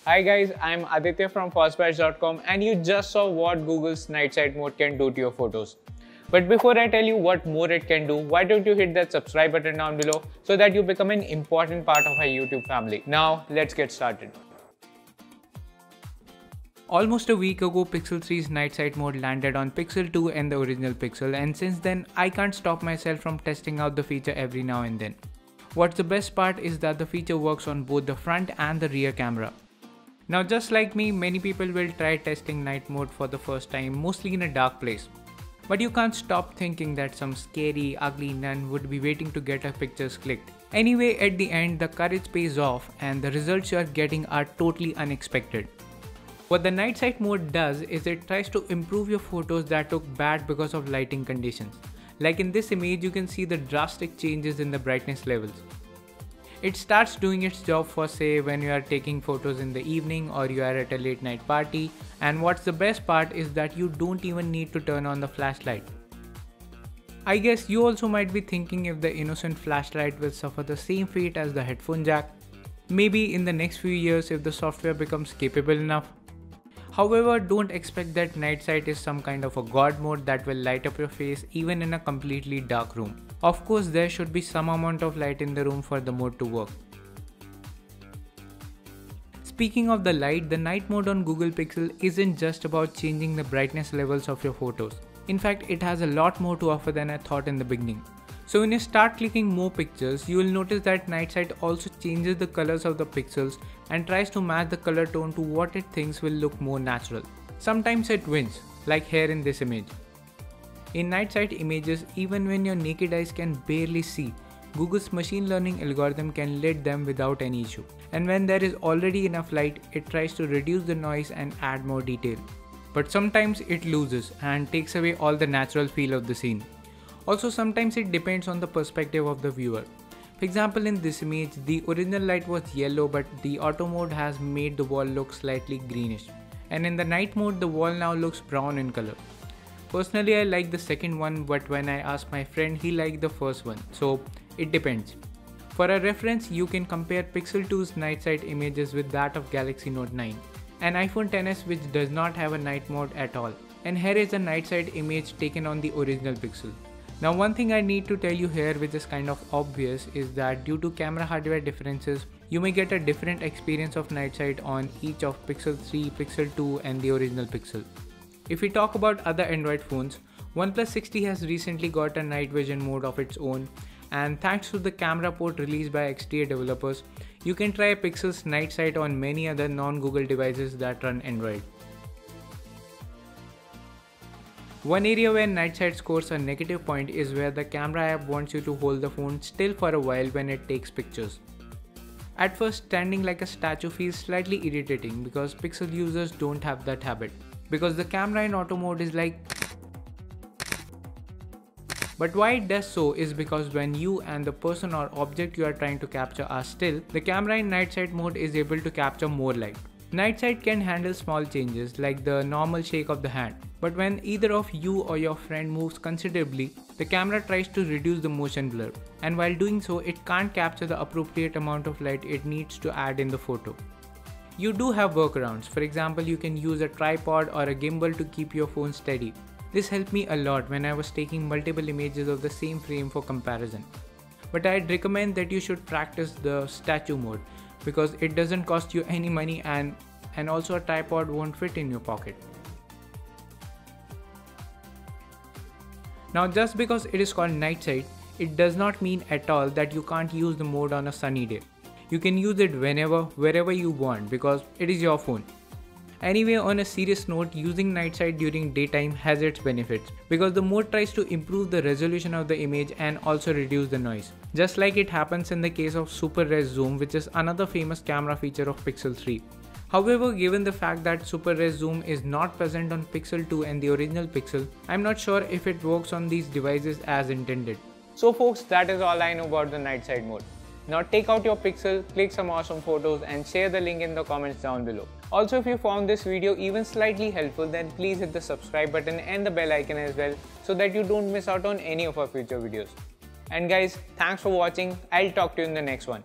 Hi guys, I'm Aditya from Fastbatch.com and you just saw what Google's night sight mode can do to your photos. But before I tell you what more it can do, why don't you hit that subscribe button down below so that you become an important part of our YouTube family. Now let's get started. Almost a week ago, Pixel 3's night sight mode landed on Pixel 2 and the original Pixel, and since then I can't stop myself from testing out the feature every now and then. What's the best part is that the feature works on both the front and the rear camera. Now just like me, many people will try testing night mode for the first time, mostly in a dark place. But you can't stop thinking that some scary, ugly nun would be waiting to get her pictures clicked. Anyway, at the end, the courage pays off and the results you are getting are totally unexpected. What the night sight mode does is it tries to improve your photos that look bad because of lighting conditions. Like in this image, you can see the drastic changes in the brightness levels. It starts doing its job for say when you are taking photos in the evening or you are at a late night party, and what's the best part is that you don't even need to turn on the flashlight. I guess you also might be thinking if the innocent flashlight will suffer the same fate as the headphone jack. Maybe in the next few years if the software becomes capable enough. However, don't expect that night sight is some kind of a god mode that will light up your face even in a completely dark room. Of course, there should be some amount of light in the room for the mode to work. Speaking of the light, the night mode on Google Pixel isn't just about changing the brightness levels of your photos. In fact, it has a lot more to offer than I thought in the beginning. So when you start clicking more pictures, you will notice that night sight also changes the colors of the pixels and tries to match the color tone to what it thinks will look more natural. Sometimes it wins, like here in this image. In night sight images, even when your naked eyes can barely see, Google's machine learning algorithm can lit them without any issue. And when there is already enough light, it tries to reduce the noise and add more detail. But sometimes it loses and takes away all the natural feel of the scene. Also, sometimes it depends on the perspective of the viewer. For example, in this image, the original light was yellow, but the auto mode has made the wall look slightly greenish. And in the night mode, the wall now looks brown in color. Personally, I like the second one, but when I asked my friend, he liked the first one. So it depends. For a reference, you can compare Pixel 2's night sight images with that of Galaxy Note 9, an iPhone XS which does not have a night mode at all. And here is a night sight image taken on the original Pixel. Now one thing I need to tell you here, which is kind of obvious, is that due to camera hardware differences, you may get a different experience of night sight on each of Pixel 3, Pixel 2 and the original Pixel. If we talk about other Android phones, OnePlus 60 has recently got a night vision mode of its own, and thanks to the camera port released by XDA developers, you can try Pixel's night sight on many other non-Google devices that run Android. One area where night sight scores a negative point is where the camera app wants you to hold the phone still for a while when it takes pictures. At first, standing like a statue feels slightly irritating because Pixel users don't have that habit. Because the camera in auto mode is like. But why it does so is because when you and the person or object you are trying to capture are still, the camera in night sight mode is able to capture more light. Night sight can handle small changes like the normal shake of the hand. But when either of you or your friend moves considerably, the camera tries to reduce the motion blur, and while doing so, it can't capture the appropriate amount of light it needs to add in the photo. You do have workarounds. For example, you can use a tripod or a gimbal to keep your phone steady. This helped me a lot when I was taking multiple images of the same frame for comparison. But I'd recommend that you should practice the statue mode because it doesn't cost you any money and also a tripod won't fit in your pocket. Now just because it is called night sight, it does not mean at all that you can't use the mode on a sunny day. You can use it whenever, wherever you want because it is your phone. Anyway, on a serious note, using night sight during daytime has its benefits because the mode tries to improve the resolution of the image and also reduce the noise. Just like it happens in the case of Super Res Zoom, which is another famous camera feature of Pixel 3. However, given the fact that Super Res Zoom is not present on Pixel 2 and the original Pixel, I'm not sure if it works on these devices as intended. So folks, that is all I know about the night sight mode. Now take out your Pixel, click some awesome photos and share the link in the comments down below. Also, if you found this video even slightly helpful, then please hit the subscribe button and the bell icon as well so that you don't miss out on any of our future videos. And guys, thanks for watching. I'll talk to you in the next one.